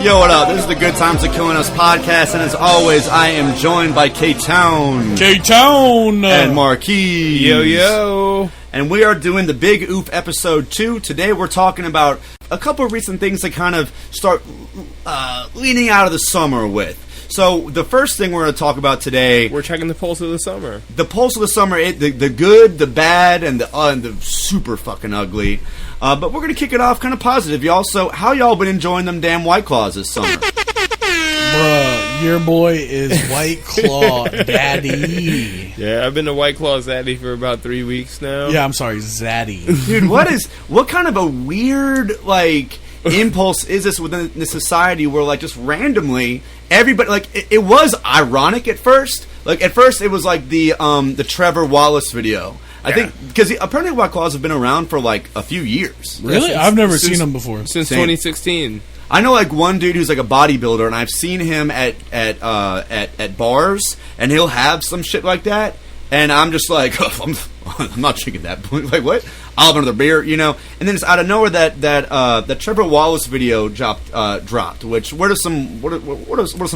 Yo, what up? This is the Good Times of Killing Us podcast, and as always, I am joined by K-Town. K-Town! And Marquis. Yo, yo. And we are doing the Big Ooof episode 2. Today we're talking about a couple of recent things to kind of start leaning out of the summer with. So the first thing we're going to talk about today... We're checking the pulse of the summer. The pulse of the summer, the good, the bad, and the super fucking ugly. But we're going to kick it off kind of positive, y'all. So how y'all been enjoying them damn White Claws this summer? Bruh, your boy is White Claw Daddy. Yeah, I've been a White Claw Zaddy for about 3 weeks now. Yeah, I'm sorry, Zaddy. Dude, what kind of a weird, like... impulse is this within the society where, like, just randomly everybody, like, it was ironic at first. Like, at first it was like the Trevor Wallace video. I think because apparently White Claws have been around for like a few years. Really? I've never seen them before. Since 2016. I know like one dude who's like a bodybuilder, and I've seen him at bars, and he'll have some shit like that, and I'm just like, I'm not drinking that. Like, what? I'll have another beer, you know. And then it's out of nowhere that Trevor Wallace video dropped. Which what are some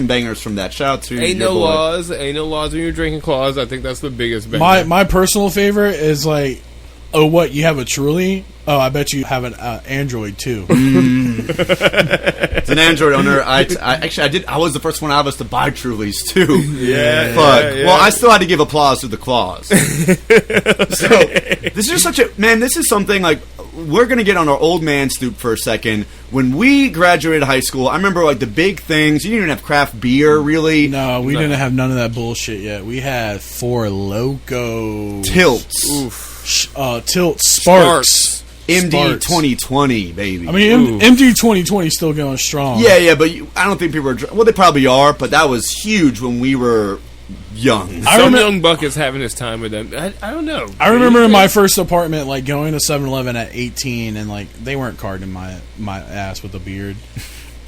bangers from that? Shout out to Ain't no laws when you're drinking claws. I think that's the biggest banger. My personal favorite is like, oh, what, you have a Truly? Oh, I bet you have an Android too. It's an Android owner. I was the first one out of us to buy Trulies too. Yeah. Fuck. Yeah. Well, I still had to give applause to the claws. So this is this is something like we're gonna get on our old man stoop for a second. When we graduated high school, I remember like the big things. You didn't even have craft beer, really. No, we didn't have none of that bullshit yet. We had Four Loko, Tilts, Tilt, Sparks. MD 2020, baby. I mean, MD 2020 is still going strong. Yeah, but I don't think people are... Well, they probably are, but that was huge when we were young. Some young buck is having his time with them. I don't know. I remember in my first apartment, like, going to 7-Eleven at 18, and, like, they weren't carding my ass with a beard.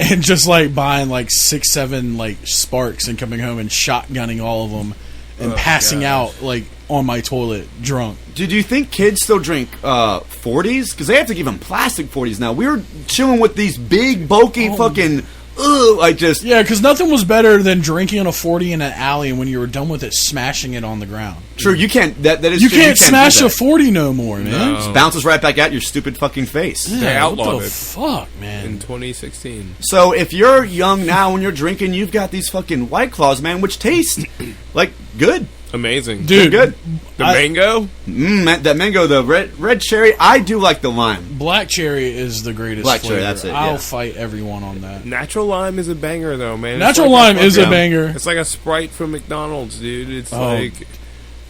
And just, like, buying, like, 6-7, like, Sparks and coming home and shotgunning all of them and passing out, like, on my toilet, drunk. Do you think kids still drink 40s? Because they have to give them plastic 40s now. We were chilling with these big, bulky fucking... Yeah, because nothing was better than drinking a 40 in an alley and when you were done with it, smashing it on the ground. True, you can't... That is you true. Can't smash a 40 no more, man. No. Just bounces right back at your stupid fucking face. Yeah, they outlawed what the it. Fuck, man. In 2016. So if you're young now when you're drinking, you've got these fucking White Claws, man, which taste like good. Amazing. Dude, good. The mango? That mango, the red cherry, I do like the lime. Black cherry is the greatest Black flavor. cherry, that's it, I'll fight everyone on that. Natural lime is a banger, though, man. Natural lime is a banger. It's like a Sprite from McDonald's, dude. It's like...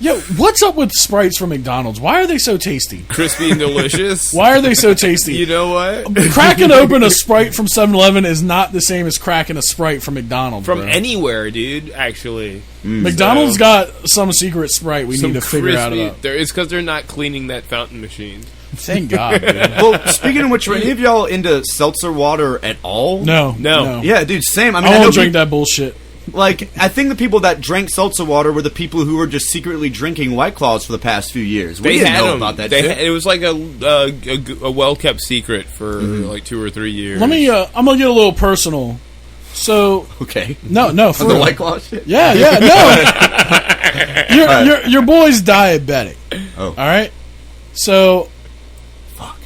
Yo, what's up with Sprites from McDonald's? Why are they so tasty? Crispy and delicious. Why are they so tasty? You know what? Cracking open a Sprite from 7-Eleven is not the same as cracking a Sprite from McDonald's, From bro. Anywhere, dude, actually. McDonald's got some secret Sprite we need to figure out about. It's because they're not cleaning that fountain machine. Thank God, dude. Well, speaking of which, are any of y'all into seltzer water at all? No. Yeah, dude, same. I mean, I won't drink that bullshit. Like, I think the people that drank seltzer water were the people who were just secretly drinking White Claws for the past few years. We didn't know about that shit. It was like a well-kept secret for like 2 or 3 years. I'm gonna get a little personal. So okay, no, for the White Claw shit. Yeah, no. Your boy's diabetic. Oh, all right. So, fuck.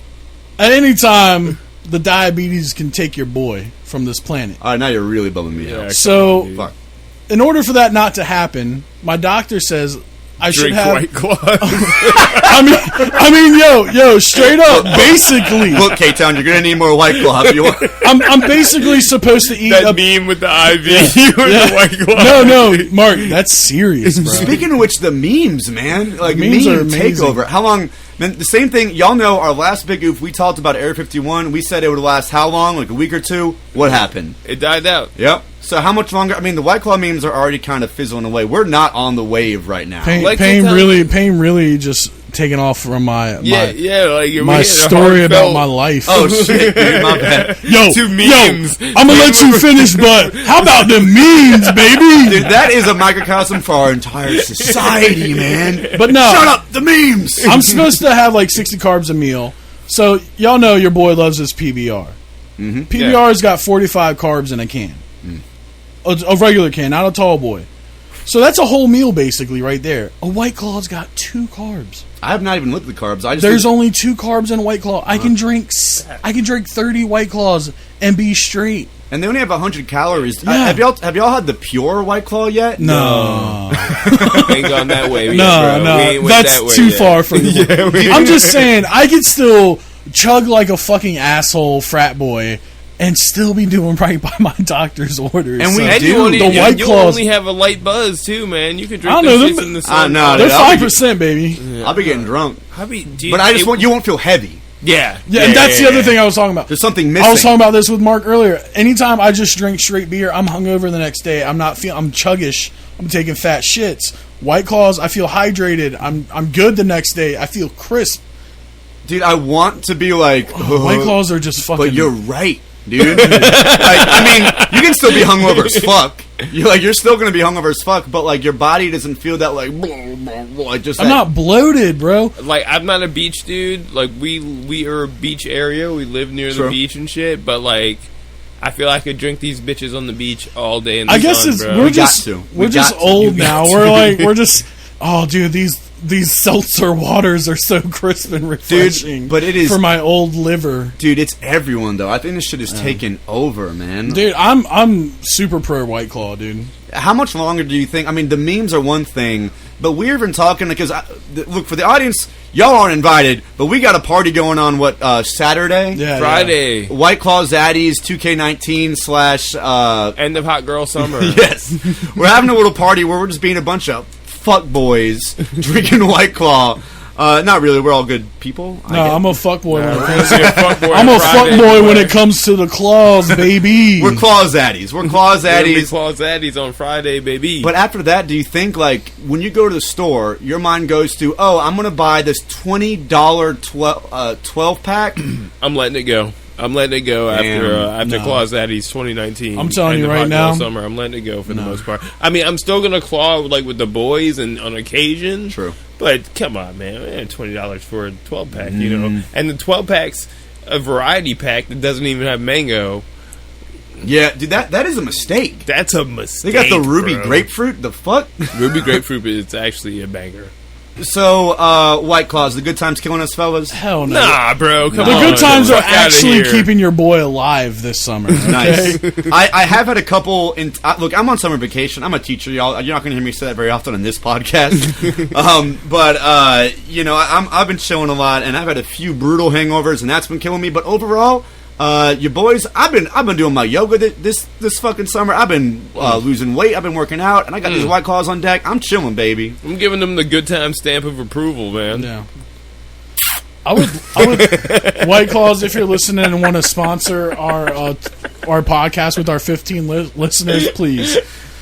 At any time, the diabetes can take your boy from this planet. All right, now you're really bumming me out. So, fuck. In order for that not to happen, my doctor says I should have White Claws. I mean, yo, straight up, basically. Look, K-Town, you're gonna need more White Claw if you want. I'm basically supposed to eat that meme with the IV the White Claw. No, Mark, that's serious, bro. Speaking of which, the memes, man, like memes are meme amazing. takeover. How long? Man, the same thing. Y'all know our last Big Ooof. We talked about Area 51. We said it would last how long? Like a week or two. What happened? It died out. Yep. So how much longer? I mean, the White Claw memes are already kind of fizzling away. We're not on the wave right now. Pain really just taking off from my story about my life. Oh shit, dude, my bad. Two memes. I'm gonna let you finish, but how about the memes, baby? Dude, that is a microcosm for our entire society, man. But no, shut up, the memes. I'm supposed to have like 60 carbs a meal, so y'all know your boy loves his PBR. PBR's got 45 carbs in a can. A regular can, not a tall boy. So that's a whole meal basically right there. A White Claw's got 2 carbs. I have not even looked at the carbs. There's only 2 carbs in a White Claw. I can drink 30 White Claws and be straight. And they only have 100 calories. Yeah. Have y'all had the pure White Claw yet? No. We ain't gone that way. No. That's too far for you. I'm just saying, I could still chug like a fucking asshole frat boy and still be doing right by my doctor's orders. And we And do. The White you Claws. only have a light buzz too, man. You can drink I don't know, those them- shits in the sun. no, They're dude, I'll be 5%, baby. I'll be getting drunk. But I just you won't feel heavy. Yeah. Yeah, and that's the other thing I was talking about. There's something missing. I was talking about this with Mark earlier. Anytime I just drink straight beer, I'm hungover the next day. I'm chuggish. I'm taking fat shits. White Claws, I feel hydrated. I'm good the next day. I feel crisp. Dude, I want to be like... White Claws are just fucking... But you're right, dude. I mean, you can still be hungover as fuck. You're still going to be hungover as fuck, but, like, your body doesn't feel that, like... just I'm not bloated, bro. Like, I'm not a beach dude. Like, we are a beach area. We live near the beach and shit. But, like, I feel I could drink these bitches on the beach all day in the I guess sun, it's bro. we're We just got to. we're We just got to. old You now. got to. We're just oh, dude, these seltzer waters are so crisp and refreshing. but it is- for my old liver. Dude, it's everyone, though. I think this shit is taking over, man. Dude, I'm super pro White Claw, dude. How much longer do you think? I mean, the memes are one thing, but we've been talking because look, for the audience, y'all aren't invited, but we got a party going on. Saturday? Yeah, Friday. White Claw Zaddies 2K19 / End of hot girl summer. yes, we're having a little party where we're just being a bunch of fuck boys drinking White Claw. Not really. We're all good people. No, I'm a fuckboy. I'm I'm a fuckboy when it comes to the claws, baby. We're Claw Zaddies. We're Claw Zaddies. Claw Zaddies on Friday, baby. But after that, do you think, like, when you go to the store, your mind goes to, oh, I'm going to buy this $20 12-pack? I'm letting it go. I'm letting it go after No. Claw Zaddies 2019. I'm telling you End of right hot now. girl summer. I'm letting it go for the most part. I mean, I'm still gonna claw like with the boys and on occasion. True. But come on, man, $20 for a 12-pack, you know. And the 12-pack's a variety pack that doesn't even have mango. Yeah, dude, that is a mistake. That's a mistake. They got the ruby bro. grapefruit. The fuck? Ruby grapefruit is actually a banger. So, White Claws, the good times killing us, fellas? Hell no. Nah, bro, come The on. good times Get are the fuck outta actually here. keeping your boy alive this summer. Okay? Nice. I have had a couple. Look, I'm on summer vacation. I'm a teacher, y'all. You're not going to hear me say that very often on this podcast. But you know, I've been chilling a lot, and I've had a few brutal hangovers, and that's been killing me. But overall, your boys, I've been doing my yoga this fucking summer. I've been losing weight. I've been working out, and I got these White Claws on deck. I'm chilling, baby. I'm giving them the good time stamp of approval, man. Yeah. I would White Claws, if you're listening and want to sponsor our podcast with our 15 listeners, please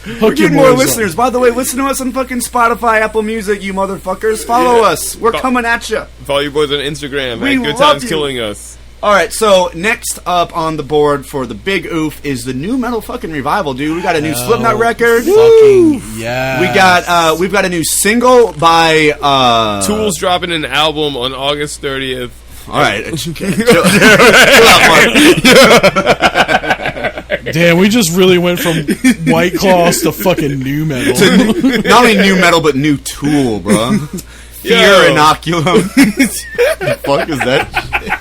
hook your Get more boys listeners. By the way, listen to us on fucking Spotify, Apple Music, you motherfuckers. Follow us. We're coming at you. Follow your boys on Instagram. We Good love times you. killing us. All right, so next up on the board for the Big Oof is the new metal fucking revival, dude. We got a new Slipknot record. Fucking yeah. We've got a new single by Tool's dropping an album on August 30th. All right, chill out, Mark. Damn, we just really went from White Claws to fucking new metal. Not only new metal but new Tool, bro. Fear Yo. Inoculum. The fuck is that shit?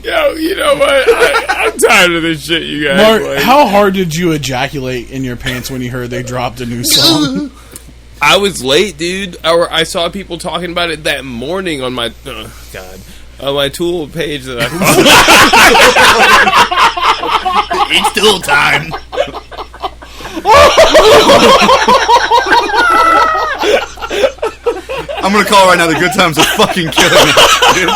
Yo, you know what? I'm tired of this shit, you guys. Mark, Like, how hard did you ejaculate in your pants when you heard they dropped a new song? I was late, dude. I saw people talking about it that morning on my on my Tool page that I followed. It's Tool time. I'm gonna call right now. The good times are fucking killing me, dude.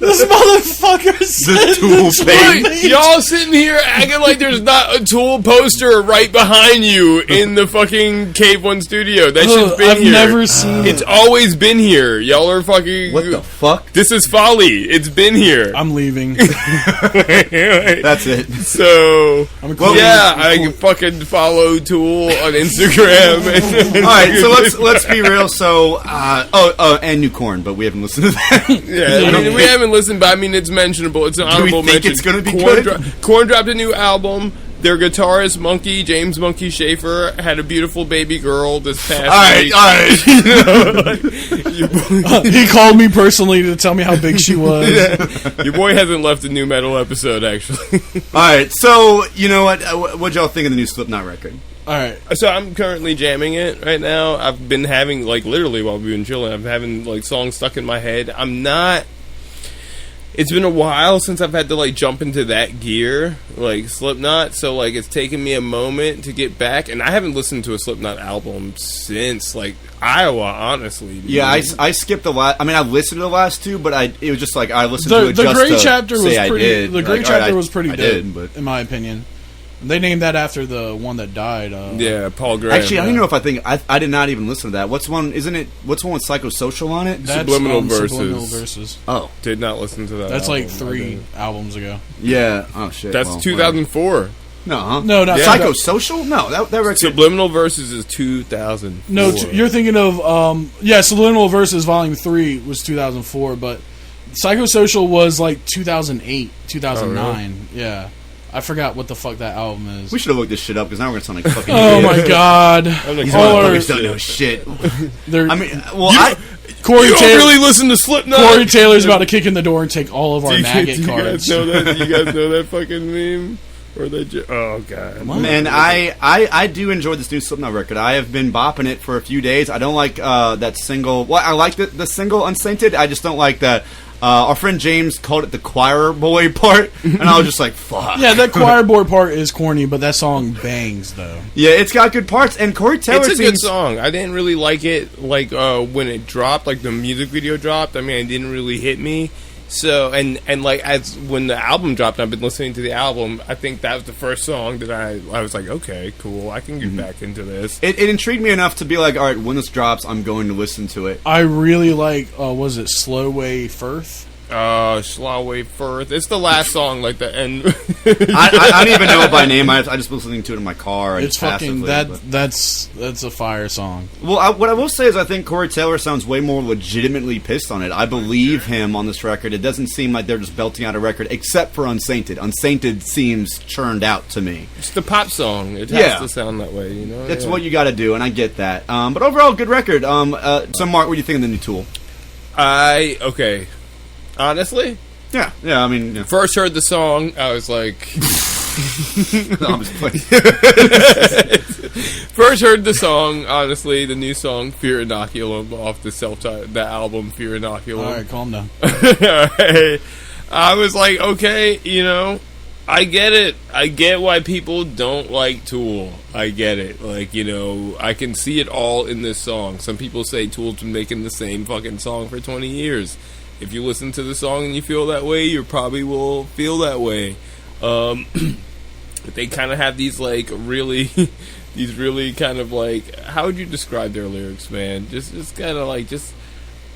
This motherfucker said Tool the page. page. Y'all sitting here acting like there's not a Tool poster right behind you in the fucking Cave One studio. That shit's been I've here. never seen It's it. always been here. Y'all are fucking. What the fuck? This is folly. It's been here. I'm leaving. That's it. So I'm cool. yeah, I fucking follow Tool on Instagram. All right, so let's be real. So, and New Corn, but we haven't listened to that. Yeah, I mean, we haven't listened, but I mean, it's mentionable. It's an honorable mention. Do we think it's going to be good? Korn dropped a new album. Their guitarist, James Monkey Schaefer, had a beautiful baby girl this past week. All right. He called me personally to tell me how big she was. Your boy hasn't left a new metal episode, actually. All right, so, you know what? What'd y'all think of the new Slipknot record? All right. So I'm currently jamming it right now. I've been having, like, literally while we've been chilling, I'm having, like, songs stuck in my head. It's been a while since I've had to, like, jump into that gear, like, Slipknot, so, like, it's taken me a moment to get back, and I haven't listened to a Slipknot album since, like, Iowa, honestly. Yeah, I skipped the last, I mean, I listened to the last two, but it was just, like, I listened to it just The Great to Chapter was say I pretty, did. the Great like, Chapter was pretty dope, dope, in my opinion. They named that after the one that died. Yeah, Paul Graham. Actually, I don't know if I did not even listen to that. What's one with Psychosocial on it? That's Subliminal Verses. Oh. Did not listen to that. That's album. like 3 albums ago. Yeah. Oh, shit. That's 2004. No, huh? No, not Psychosocial? No, that record. Subliminal Verses is 2004. No, you're thinking of Subliminal Verses Volume 3 was 2004, but Psychosocial was like 2008, 2009. Oh, really? Yeah. I forgot what the fuck that album is. We should have looked this shit up because now we're going to sound like fucking Oh idiots. my god. These motherfuckers don't know shit. I mean, Corey you Taylor, don't really listen to Slipknot. Corey Taylor's about to kick in the door and take all of our maggot cards. You guys know that fucking meme? Or oh god. Man, I do enjoy this new Slipknot record. I have been bopping it for a few days. I don't like that single. Well, I like the single Unsainted. I just don't like that. Our friend James called it the choir boy part, and I was just like, fuck. Yeah, that choir boy part is corny, but that song bangs, though. Yeah, it's got good parts, and Corey Taylor It's a good song. I didn't really like it, like, when it dropped, like, the music video dropped. I mean, it didn't really hit me. So, and like, as when the album dropped, I've been listening to the album, I think that was the first song that I was like, okay, cool, I can get back into this. It intrigued me enough to be like, all right, when this drops, I'm going to listen to it. I really like, was it Slowway Firth? Slowway Firth. It's the last song, like the end. I don't even know it by name. I just listening to it in my car. It's fucking that's a fire song. Well, what I will say is I think Corey Taylor sounds way more legitimately pissed on it. I believe him on this record. It doesn't seem like they're just belting out a record, except for Unsainted. Unsainted seems churned out to me. It's the pop song. It has to sound that way, you know. That's what you got to do, and I get that. But overall, good record. So, Mark, what do you think of the new Tool? Okay. Honestly? Yeah, I mean... Yeah. First heard the song, I was like... No, I'm just playing. First heard the song, honestly, the new song, Fear Inoculum, off the album, Fear Inoculum. Alright, calm down. I was like, okay, you know, I get it. I get why people don't like Tool. I get it. Like, you know, I can see it all in this song. Some people say Tool's been making the same fucking song for 20 years. If you listen to the song and you feel that way, you probably will feel that way. They kind of have these, like, really kind of, like, how would you describe their lyrics, man? Just kind of, like, just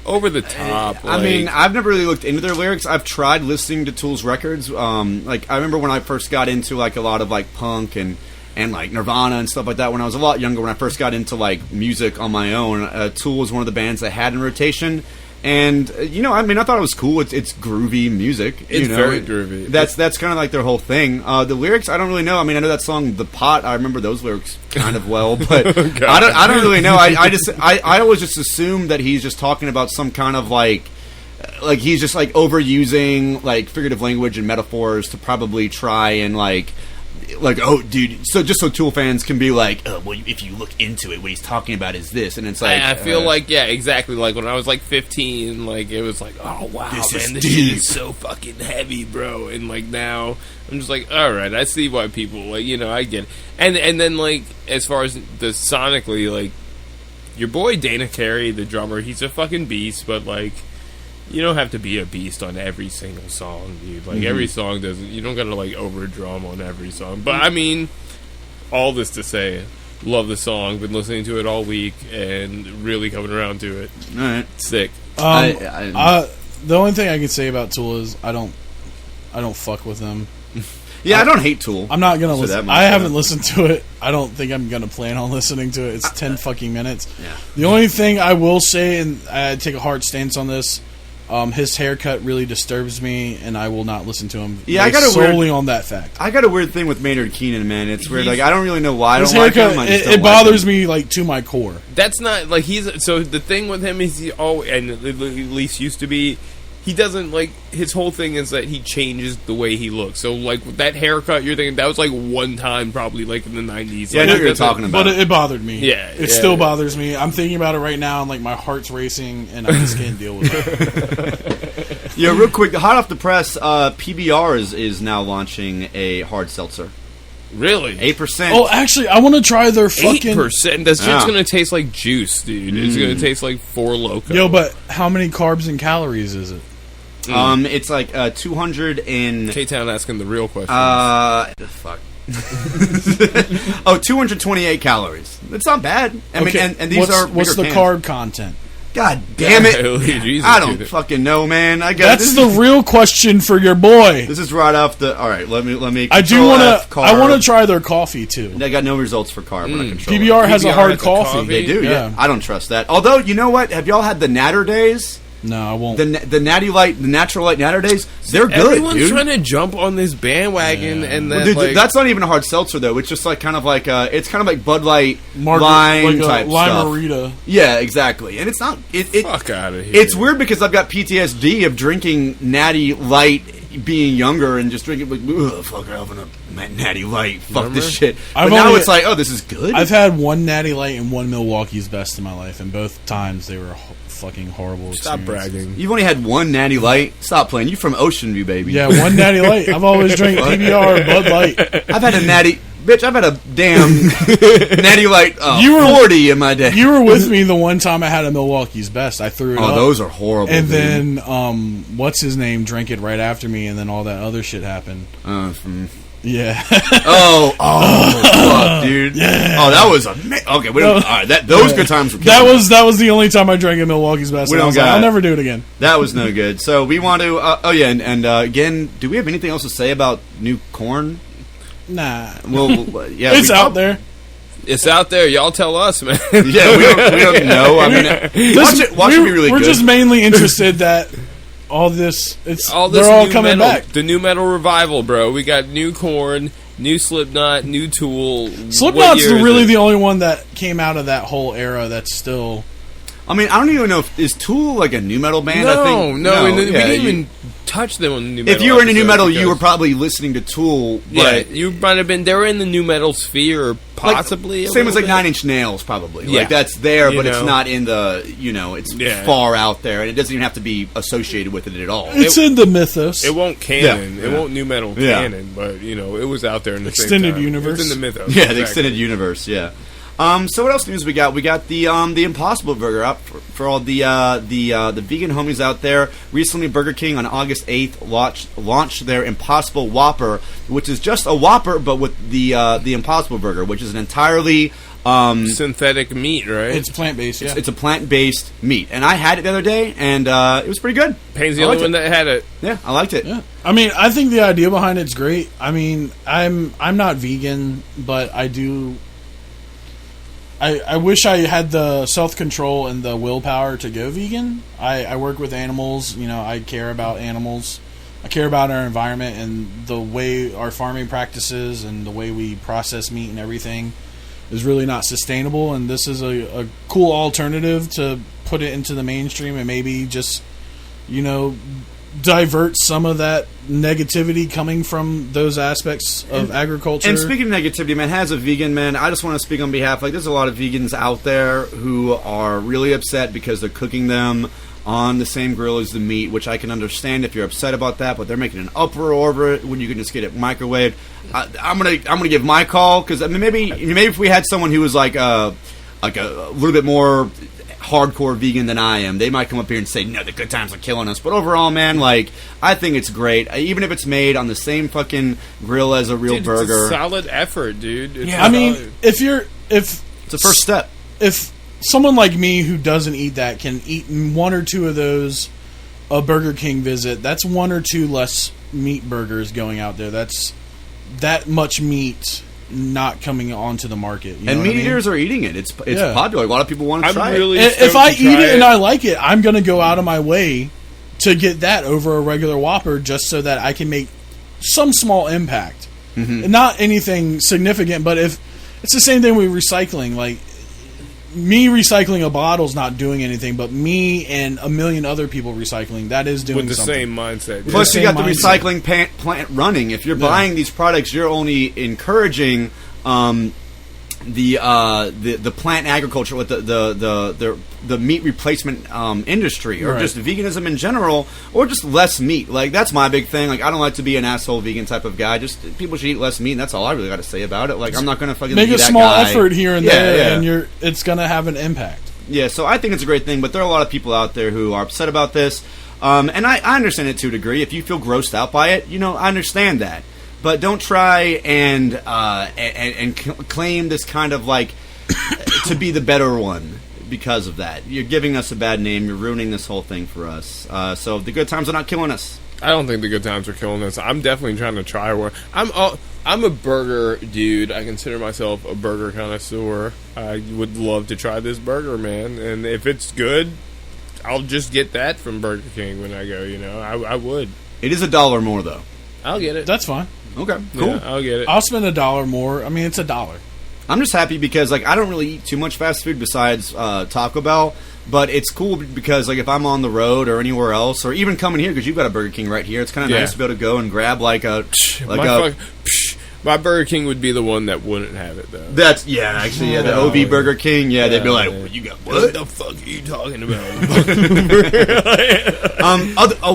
over the top. I mean, I've never really looked into their lyrics. I've tried listening to Tool's records. Like, I remember when I first got into, like, a lot of, like, punk and like Nirvana and stuff like that when I was a lot younger, when I first got into, like, music on my own. Tool was one of the bands I had in rotation. And, you know, I mean, I thought it was cool. It's groovy music. It's very groovy. That's kind of like their whole thing. The lyrics, I don't really know. I mean, I know that song, The Pot. I remember those lyrics kind of well, but I don't really know. I always just assume that he's just talking about some kind of, like he's just, like, overusing, like, figurative language and metaphors to probably try and, like, oh, dude, so just so Tool fans can be like, oh, well, if you look into it, what he's talking about is this, and it's like... I feel like, yeah, exactly, like, when I was, like, 15, like, it was like, oh, wow, this shit is so fucking heavy, bro, and, like, now, I'm just like, alright, I see why people, like, you know, I get it, and then, like, as far as the sonically, like, your boy Dana Carey, the drummer, he's a fucking beast, but, like, you don't have to be a beast on every single song, dude. Like, every song doesn't... You don't gotta, like, over-drum on every song. But, I mean, all this to say, love the song. Been listening to it all week and really coming around to it. All right. Sick. The only thing I can say about Tool is I don't fuck with them. Yeah, I don't hate Tool. I'm not gonna listen. I haven't listened to it. I don't think I'm gonna plan on listening to it. It's 10 fucking minutes. Yeah. The only thing I will say, and I take a hard stance on this, His haircut really disturbs me, and I will not listen to him. Yeah, I got solely on that fact. I got a weird thing with Maynard Keenan, man. It's weird. Like, I don't really know why I His don't like haircut, him. I just don't it like bothers him. me like to my core. That's not like so the thing with him is he always, and at least used to be, he doesn't like, his whole thing is that he changes the way he looks. So like with that haircut, you're thinking that was like one time probably like in the 90s. Yeah, I like, know what you're talking about. But it bothered me. Yeah, it still bothers me. I'm thinking about it right now, and like my heart's racing, and I just can't deal with it. Yeah, real quick, hot off the press, PBR is now launching a hard seltzer. Really? 8%. Oh, actually, I want to try their fucking 8%. That shit's gonna taste like juice, dude. It's gonna taste like Four Loko. Yo, but how many carbs and calories is it? It's like 200 and... K-Town asking the real question. Fuck. 228 calories. It's not bad. I mean, and these are what's the cans. carb content? God damn it! Jesus, I don't dude. fucking know, man. I got That's the real question for your boy. This is right off the. All right, let me. I do want to. I want to try their coffee too. They got no results for carb. When I control PBR has a PBR hard has a coffee. coffee? They do. Yeah. Yeah. I don't trust that. Although, you know what? Have y'all had the Natter days? No, I won't. The Natty Light, the Natural Light Natter days. They're good, Everyone's dude. trying to jump on this bandwagon, and then Dude, like, that's not even a hard seltzer though. It's just like kind of like it's kind of like Bud Light lime like a type stuff. limerita. Yeah, exactly. And it's not. It fuck out of here. It's weird because I've got PTSD of drinking Natty Light, being younger and just drinking like, ugh, fuck, I'm having a Natty Light. Fuck this shit. But now it's like, oh, this is good. I've had one Natty Light and one Milwaukee's Best in my life, and both times they were fucking horrible. Stop experiences. bragging. You've only had one Natty Light. Stop playing. You from Ocean View, baby. Yeah, one Natty Light. I've always drank PBR or Bud Light. I've had a Natty. Bitch, I've had a damn Natty Light 40 in my day. You were with me the one time I had a Milwaukee's Best. I threw it up. Oh, those are horrible. And dude. then, what's his name drank it right after me, and then all that other shit happened. Yeah. Fuck, dude. Yeah. Oh, that was okay. We don't. All right, those good times were. That was the only time I drank a Milwaukee's Best. We And I don't was like, got I'll it. never do it again. That was no good. So we want to. Again, do we have anything else to say about new corn? Nah. Well, yeah, It's out there. It's out there. Y'all tell us, man. Yeah, we don't know. I mean, watch it be really we're good. just mainly interested that all this. They're all new coming metal, back. The new metal revival, bro. We got new Korn, new Slipknot, new Tool. Slipknot's really the only one that came out of that whole era that's still. I mean, I don't even know if is Tool like a new metal band. No, I think we didn't even touch them on the new metal. If you were into new episode metal, you because- were probably listening to Tool. Yeah, But you might have been. They were in the new metal sphere, possibly. Like, same as like 9 Inch Nails, probably. Yeah. Like that's there, You but it's know. not in the. It's far out there, and it doesn't even have to be associated with it at all. It's in the mythos. It won't canon. Yeah. It won't new metal Yeah. canon, but it was out there in the Extended same time. universe. It's in the mythos. Yeah, exactly. the extended universe. Yeah. So what else news we got? We got the Impossible Burger up for all the vegan homies out there. Recently, Burger King on August 8th launched their Impossible Whopper, which is just a Whopper but with the Impossible Burger, which is an entirely synthetic meat, right? It's plant based. Yeah, it's a plant-based meat, and I had it the other day, and it was pretty good. Payne's the I only liked one that had it. Yeah, I liked it. Yeah. I mean, I think the idea behind it's great. I mean, I'm not vegan, but I do. I wish I had the self-control and the willpower to go vegan. I work with animals. I care about animals. I care about our environment and the way our farming practices and the way we process meat and everything is really not sustainable. And this is a cool alternative to put it into the mainstream and maybe just, divert some of that negativity coming from those aspects of agriculture. And speaking of negativity, man, as a vegan, man, I just want to speak on behalf. Like, there's a lot of vegans out there who are really upset because they're cooking them on the same grill as the meat, which I can understand if you're upset about that. But they're making an uproar over it when you can just get it microwaved. I'm gonna give my call because maybe if we had someone who was like a little bit more hardcore vegan than I am, they might come up here and say, no, the good times are killing us. But overall, man, like, I think it's great. Even if it's made on the same fucking grill as a real burger. It's a solid effort, dude. I mean, if it's a first step. If someone like me who doesn't eat that can eat one or two of those a Burger King visit, that's one or two less meat burgers going out there. That's that much meat not coming onto the market. And meat eaters are eating it. It's popular. A lot of people want to try it. If I eat it and I like it, I'm going to go out of my way to get that over a regular Whopper just so that I can make some small impact. Not anything significant, but if it's the same thing with recycling, like me recycling a bottle's not doing anything, but me and a million other people recycling, that is doing with the something. same mindset. Yeah. Plus, you got the mindset. recycling plant running. If you're buying these products, you're only encouraging the plant agriculture with the meat replacement industry, or just veganism in general, or just less meat. Like, that's my big thing. Like, I don't like to be an asshole vegan type of guy. Just people should eat less meat, and that's all I really got to say about it. Like, I'm not going to fucking make be a that small guy. effort here and there, yeah. and it's going to have an impact. Yeah, so I think it's a great thing, but there are a lot of people out there who are upset about this, and I understand it to a degree. If you feel grossed out by it, I understand that. But don't try and claim this kind of like to be the better one because of that. You're giving us a bad name. You're ruining this whole thing for us. So the good times are not killing us. I don't think the good times are killing us. I'm definitely trying to try one. I'm a burger dude. I consider myself a burger connoisseur. I would love to try this burger, man. And if it's good, I'll just get that from Burger King when I go. I would. It is $1 more though. I'll get it. That's fine. Okay, cool. Yeah, I'll get it. I'll spend $1 more. I mean, it's $1. I'm just happy because I don't really eat too much fast food besides Taco Bell. But it's cool because if I'm on the road or anywhere else, or even coming here because you've got a Burger King right here, it's kind of nice to be able to go and grab my Burger King would be the one that wouldn't have it though. That's the OV Burger King. Yeah, they'd be like, well, "You got what the fuck are you talking about?"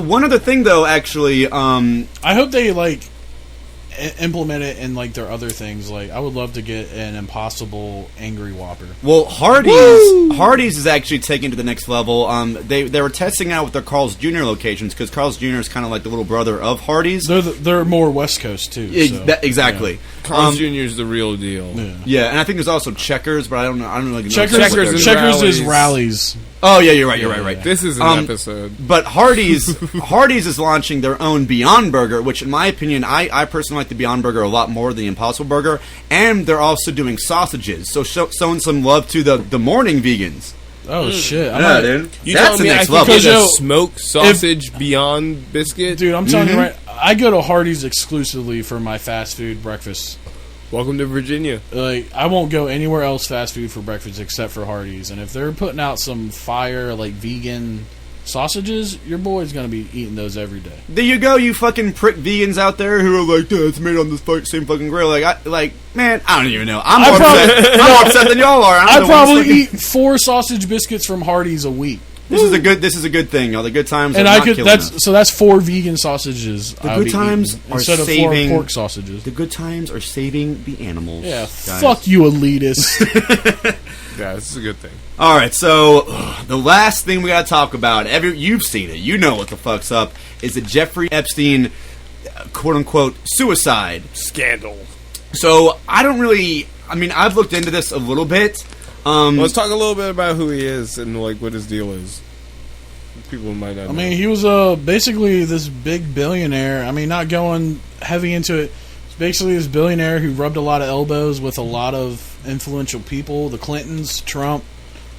One other thing though, actually, I hope they implement it in their other things. I would love to get an Impossible Angry Whopper. Well, Hardee's is actually taking it to the next level. They were testing out with their Carl's Jr. locations because Carl's Jr. is kind of like the little brother of Hardee's. They're more West Coast too. Exactly. Yeah. Carl's Jr. is the real deal. Yeah, and I think there's also Checkers, but I don't know. Checkers is Rallies. Oh yeah, you're right. This is an episode. But Hardee's is launching their own Beyond Burger, which in my opinion, I personally like the Beyond Burger a lot more than the Impossible Burger, and they're also doing sausages, so showing some love to the morning vegans. Oh shit! Dude, you that's the me next I level. Get a smoked sausage Beyond biscuit, dude. I'm telling you right. I go to Hardee's exclusively for my fast food breakfast. Welcome to Virginia. I won't go anywhere else fast food for breakfast except for Hardee's. And if they're putting out some fire vegan sausages, your boy's gonna be eating those every day. There you go, you fucking prick vegans out there who are like, "It's made on this same fucking grill." Man, I don't even know. I'm more upset than y'all are. I probably eat 4 sausage biscuits from Hardee's a week. This is a good thing, y'all. The good times and are not killing us. So that's 4 vegan sausages. The good times are instead of saving 4 pork sausages. The good times are saving the animals. Yeah, guys. fuck you, elitists. Yeah, this is a good thing. All right, so the last thing we gotta talk about, you've seen it, you know what the fuck's up, is the Jeffrey Epstein, quote unquote, suicide scandal. So I've looked into this a little bit. Let's talk a little bit about who he is and what his deal is. People might not know. He was basically this big billionaire. Not going heavy into it. He's basically this billionaire who rubbed a lot of elbows with a lot of influential people. The Clintons, Trump,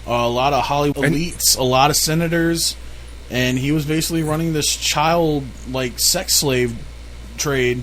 a lot of Hollywood elites, a lot of senators. And he was basically running this child, sex slave trade.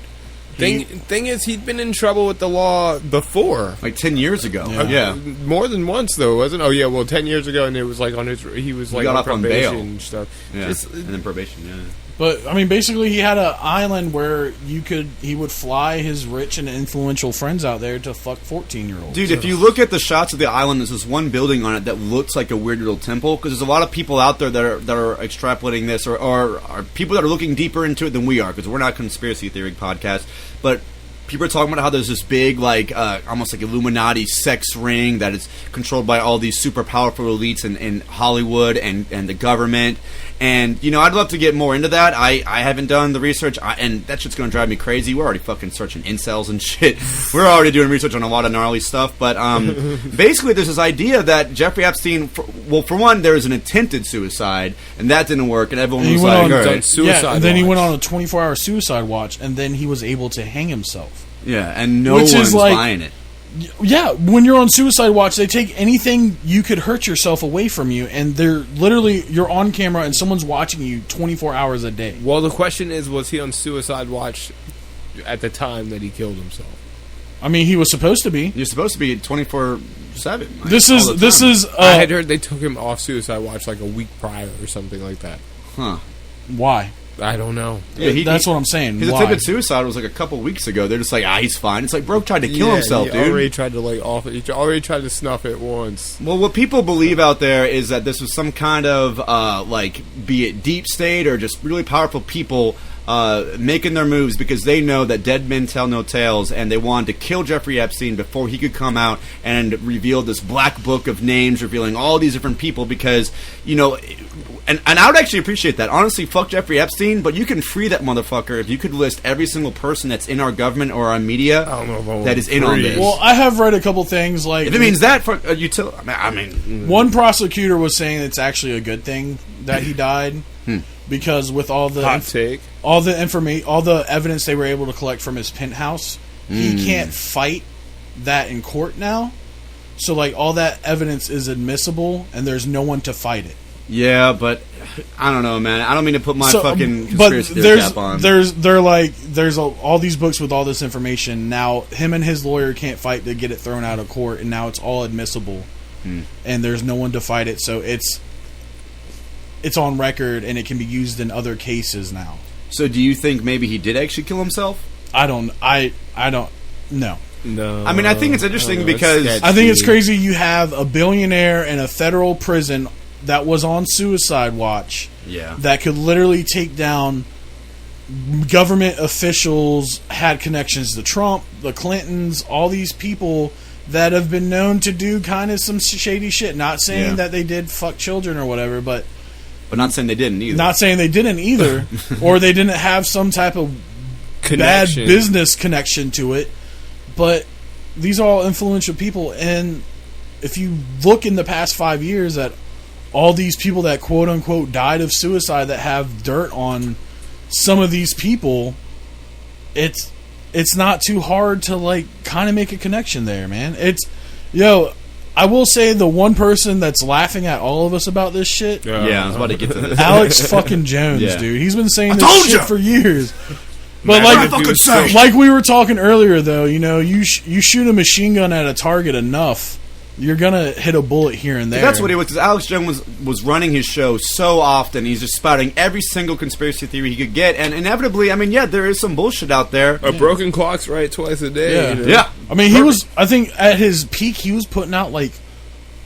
Thing is, he'd been in trouble with the law before, 10 years ago. Yeah. More than once though, wasn't? Oh yeah, well, 10 years ago, and it was he was got off on bail and stuff. Yeah, and then probation. Yeah. But basically, he had an island where he would fly his rich and influential friends out there to fuck 14-year-olds. Dude, if you look at the shots of the island, there's this one building on it that looks like a weird little temple, because there's a lot of people out there that are extrapolating this, or are people that are looking deeper into it than we are, because we're not a conspiracy theory podcast, but people are talking about how there's this big, almost like Illuminati sex ring that is controlled by all these super powerful elites in Hollywood and the government. And, I'd love to get more into that. I haven't done the research, and that shit's going to drive me crazy. We're already fucking searching incels and shit. We're already doing research on a lot of gnarly stuff. But basically, there's this idea that Jeffrey Epstein, for one, there was an attempted suicide, and that didn't work, and everyone was like, all right. Yeah, and then he went on a 24-hour suicide watch, and then he was able to hang himself. Yeah, and no one's buying it. Yeah, when you're on suicide watch, they take anything you could hurt yourself away from you, and they're literally, you're on camera and someone's watching you 24 hours a day. Well, the question is, was he on suicide watch at the time that he killed himself? I mean, he was supposed to be. You're supposed to be 24/7. This is. I had heard they took him off suicide watch like a week prior or something like that. Huh? Why? I don't know. Yeah, that's what I'm saying. His Why? attempted suicide was like a couple weeks ago. They're just like, he's fine. It's like, bro tried to kill himself, he dude. Already tried to he already tried to snuff it once. Well, what people believe out there is that this was some kind of, be it deep state or just really powerful people making their moves because they know that dead men tell no tales, and they wanted to kill Jeffrey Epstein before he could come out and reveal this black book of names revealing all these different people because, and I would actually appreciate that. Honestly, fuck Jeffrey Epstein, but you can free that motherfucker if you could list every single person that's in our government or our media that is in on this. Well, I have read a couple things like... If it means that, for one prosecutor was saying it's actually a good thing that he died because with all the... Hot take. All the information, all the evidence they were able to collect from his penthouse, he can't fight that in court now. So, like, all that evidence is admissible, and there's no one to fight it. Yeah, but I don't know, man. I don't mean to put my fucking conspiracy theory cap on. There's all these books with all this information. Now, him and his lawyer can't fight to get it thrown out of court, and now it's all admissible, and there's no one to fight it. So it's on record, and it can be used in other cases now. So, do you think maybe he did actually kill himself? I don't know. No. I mean, I think it's interesting because... I think it's crazy you have a billionaire in a federal prison that was on suicide watch that could literally take down government officials, had connections to Trump, the Clintons, all these people that have been known to do kind of some shady shit. Not saying that they did fuck children or whatever, but not saying they didn't either. Not saying they didn't either, or they didn't have some type of bad business connection to it. But these are all influential people, and if you look in the past 5 years at all these people that quote unquote died of suicide that have dirt on some of these people, it's not too hard to like kind of make a connection there, man. I will say the one person that's laughing at all of us about this shit. I was about to get to this. Alex fucking Jones, dude. He's been saying this shit for years. But man, like we were talking earlier, though, you shoot a machine gun at a target enough, you're gonna hit a bullet here and there. That's what it was. Because Alex Jones was running his show so often. He's just spouting every single conspiracy theory he could get, and inevitably, I mean, there is some bullshit out there. A broken clock's right twice a day. Yeah. I mean, I think at his peak, he was putting out like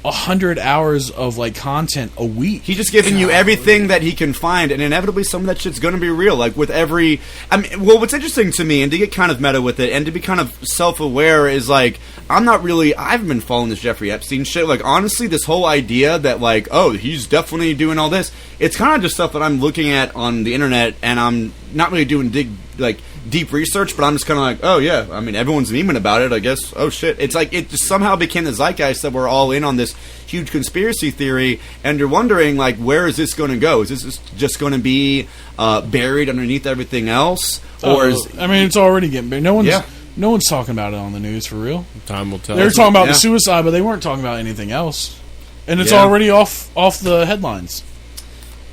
100 hours of like content a week. He's just giving you everything that he can find, and inevitably some of that shit's going to be real. Like with every, what's interesting to me, and to get kind of meta with it, and to be kind of self-aware, is like I haven't been following this Jeffrey Epstein shit. Like honestly, this whole idea that like, oh, he's definitely doing all this, it's kind of just stuff that I'm looking at on the internet, and I'm not really doing deep research, but I'm just kind of like, oh yeah, I mean, everyone's memeing about it, I guess. Oh shit. It's like, it just somehow became the zeitgeist that we're all in on this huge conspiracy theory, and you're wondering, like, where is this going to go? Is this just going to be buried underneath everything else? Or it's already getting buried. No one's talking about it on the news, for real. Time will tell. They were talking about the suicide, but they weren't talking about anything else. And it's already off the headlines.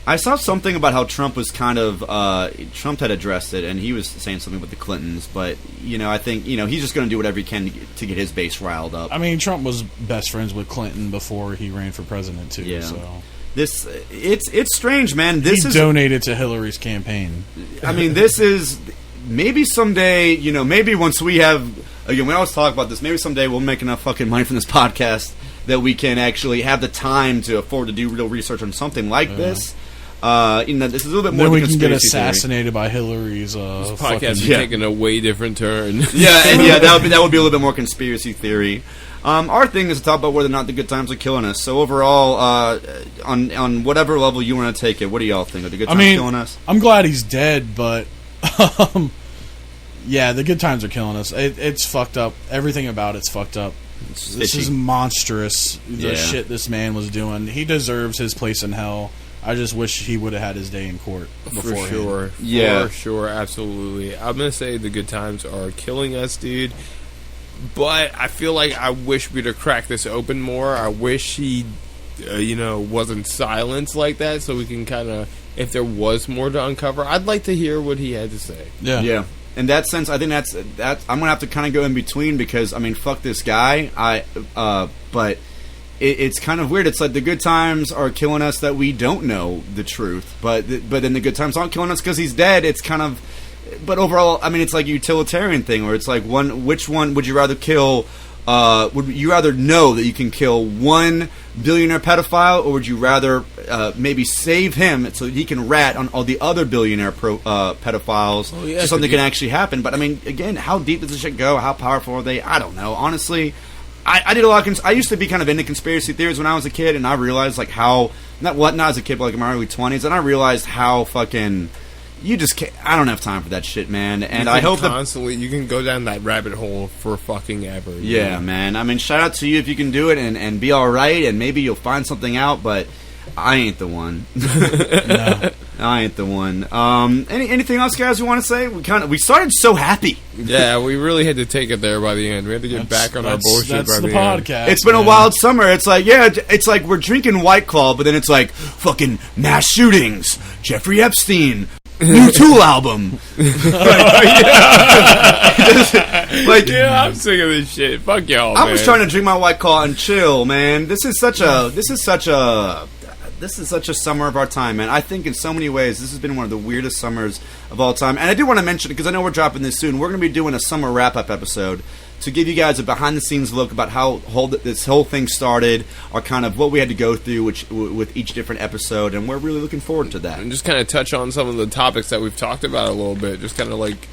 I saw something about how Trump was Trump had addressed it, and he was saying something with the Clintons, but, I think, he's just going to do whatever he can to get his base riled up. I mean, Trump was best friends with Clinton before he ran for president, too, so... It's strange, man. He donated to Hillary's campaign. I mean, this is... Maybe someday, maybe once we have... Again, we always talk about this. Maybe someday we'll make enough fucking money from this podcast that we can actually have the time to afford to do real research on something like this. This is a little bit more. Then we can get assassinated by Hillary's. This podcast is taking a way different turn. That would be a little bit more conspiracy theory. Our thing is to talk about whether or not the good times are killing us. So overall, on whatever level you want to take it, what do y'all think? Are the good times killing us? I'm glad he's dead, but the good times are killing us. It's fucked up. Everything about it's fucked up. This is monstrous. The shit this man was doing. He deserves his place in hell. I just wish he would have had his day in court beforehand. For sure. For sure, absolutely. I'm going to say the good times are killing us, dude. But I feel like I wish we'd have cracked this open more. I wish he, wasn't silenced like that, so we can kind of, if there was more to uncover, I'd like to hear what he had to say. Yeah. In that sense, I think that's I'm gonna have to kind of go in between because I mean, fuck this guy. But it's kind of weird. It's like the good times are killing us that we don't know the truth, but then the good times aren't killing us because he's dead. It's kind of, but overall, I mean, it's like a utilitarian thing where it's like which one would you rather kill? Would you rather know that you can kill one billionaire pedophile, or would you rather maybe save him so that he can rat on all the other billionaire pedophiles so something can actually happen? But I mean, again, how deep does this shit go? How powerful are they? I don't know. Honestly, I did a lot of I used to be kind of into conspiracy theories when I was a kid, and I realized like how not as a kid, but like in my early 20s, and I realized how fucking you just can't. I don't have time for that shit, man. And I hope constantly you can go down that rabbit hole for fucking ever. Yeah, man. I mean, shout out to you if you can do it and be all right, and maybe you'll find something out. But I ain't the one. No, I ain't the one. Anything else, guys? We want to say? We started so happy. Yeah, we really had to take it there by the end. We had to get back on our bullshit by the end. Podcast. It's been a wild summer. It's like, it's like we're drinking White Claw, but then it's like fucking mass shootings, Jeffrey Epstein. New Tool album. I'm sick of this shit. Fuck y'all. I was trying to drink my White Claw and chill, man. This is such a summer of our time, man. I think in so many ways this has been one of the weirdest summers of all time. And I do want to mention, because I know we're dropping this soon, we're going to be doing a summer wrap-up episode to give you guys a behind-the-scenes look about how this whole thing started, or kind of what we had to go through with each different episode, and we're really looking forward to that. And just kind of touch on some of the topics that we've talked about a little bit, just kind of like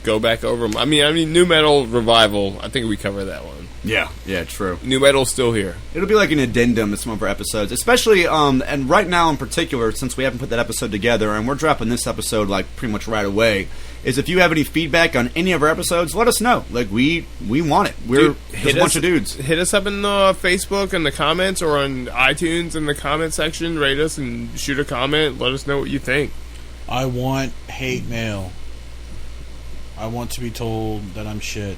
go back over them. I mean, nu metal revival, I think we covered that one. Yeah, true. Nu metal's still here. It'll be like an addendum to some of our episodes, especially, and right now in particular, since we haven't put that episode together, and we're dropping this episode like pretty much right away, is if you have any feedback on any of our episodes, let us know. Like, we want it. We're just a bunch of dudes. Hit us up in Facebook in the comments, or on iTunes in the comment section. Rate us and shoot a comment. Let us know what you think. I want hate mail. I want to be told that I'm shit.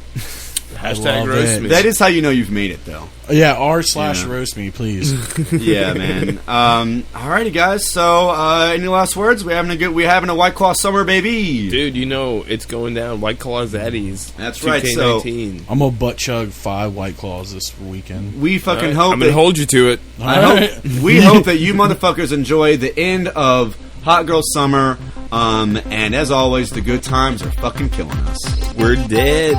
Hashtag roast me. That is how you know you've made it, though. Yeah, r/roast me, please. Yeah, man. Alrighty, guys. So, any last words? We having a White Claw summer, baby. Dude, it's going down. White Claws Eddies. That's right. So I'm gonna butt chug 5 White Claws this weekend. We fucking hope. I'm gonna hold you to it. We hope that you motherfuckers enjoy the end of Hot Girl Summer. And as always, the good times are fucking killing us. We're dead.